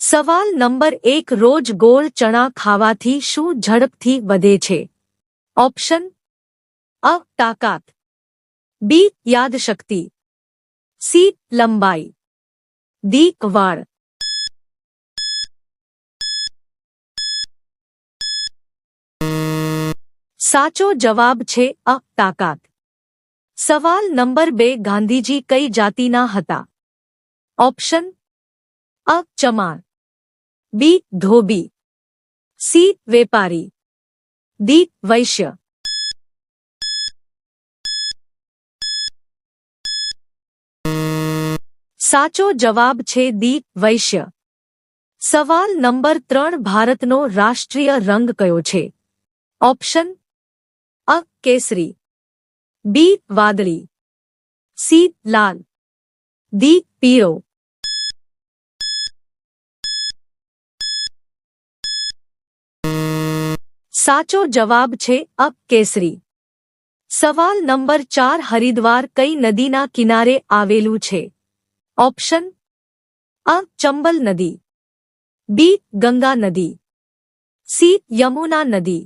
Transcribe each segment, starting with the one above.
સવાલ નંબર 1 રોજ ગોળ ચણા ખાવાથી શું ઝડપથી વધે છે? ઓપ્શન અ તાકાત, બી યાદશક્તિ, સી લંબાઈ, ડી વાળ. સાચો જવાબ છે અ તાકાત. સવાલ નંબર 2 ગાંધીજી કઈ જાતિના હતા? ઓપ્શન અ ચમાર, બી ધોબી, સી વેપારી, ડી વૈશ્ય. સાચો જવાબ છે ડી વૈશ્ય. સવાલ નંબર 3 ભારતનો રાષ્ટ્રીય રંગ કયો છે? ઓપ્શન અ કેસરી, બી વાદળી, સી લાલ, ડી પીળો. સાચો જવાબ છે અ કેસરી. સવાલ નંબર 4 હરિદ્વાર કઈ નદીના કિનારે આવેલું છે? ઓપ્શન અ ચંબલ નદી, બી ગંગા નદી, સી યમુના નદી,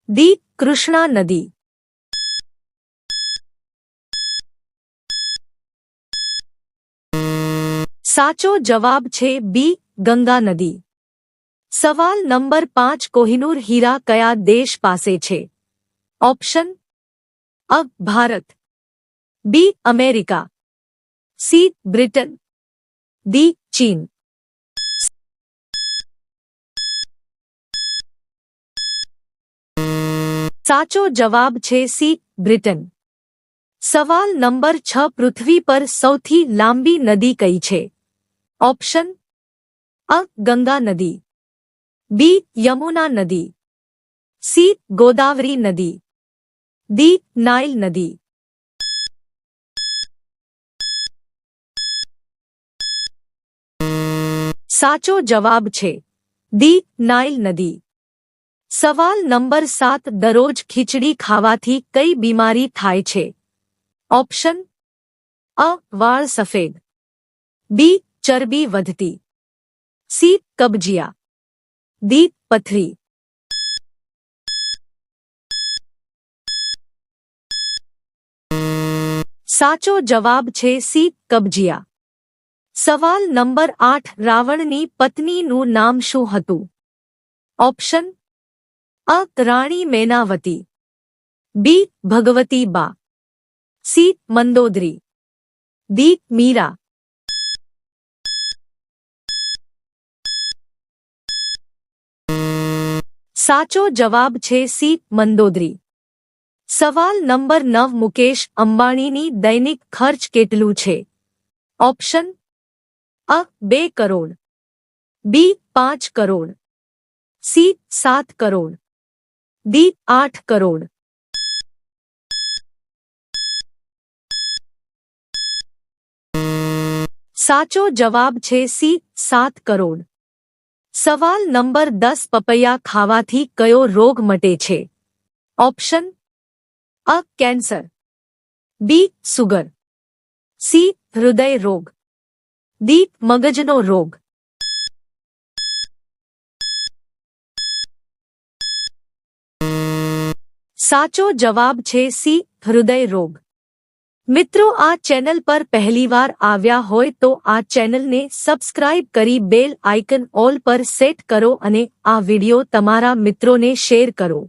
ડી કૃષ્ણા નદી. સાચો જવાબ છે બી ગંગા નદી. સવાલ નંબર 5 કોહિનૂર હીરા કયા દેશ પાસે છે? Option A Bharat, B America, C Britain, D ચીન. સાચો જવાબ છે સી બ્રિટન. સવાલ નંબર 6 પૃથ્વી પર સૌથી લાંબી નદી કઈ છે? ઓપ્શન અ ગંગા નદી, બી યમુના નદી, સી ગોદાવરી નદી, ડી નાઇલ નદી. સાચો જવાબ છે ડી નાઇલ નદી. સવાલ નંબર 7 દરરોજ ખીચડી ખાવાથી કઈ બીમારી થાય છે? ઓપ્શન અ વાળ સફેદ, બી ચરબી વધતી, સી કબજિયા, ડી પથરી. સાચો જવાબ છે સી કબજિયા. સવાલ નંબર 8 રાવણની પત્નીનું નામ શું હતું? ઓપ્શન અ રાણી મેનાવતી, બી ભગવતી બા, સી મંદોદરી, ડી મીરા. સાચો જવાબ છે સી મંદોદરી. સવાલ નંબર 9 મુકેશ અંબાણીની દૈનિક ખર્ચ કેટલું છે? ઓપ્શન અ 2 કરોડ, બી 5 કરોડ, સી 7 કરોડ, ડી 8 કરોડ. સાચો જવાબ છે સી 7 કરોડ. સવાલ નંબર 10 પપૈયા ખાવાથી કયો રોગ મટે છે? ઓપ્શન અ કેન્સર, બી સુગર, સી હૃદય રોગ, ડી મગજનો રોગ. સાચો જવાબ છે સી હૃદય રોગ. મિત્રો આ ચેનલ પર પહેલીવાર આવ્યા હોય તો આ ચેનલને સબસ્ક્રાઇબ કરી બેલ આઇકન ઓલ પર સેટ કરો અને આ વિડિયો તમારા મિત્રોને શેર કરો.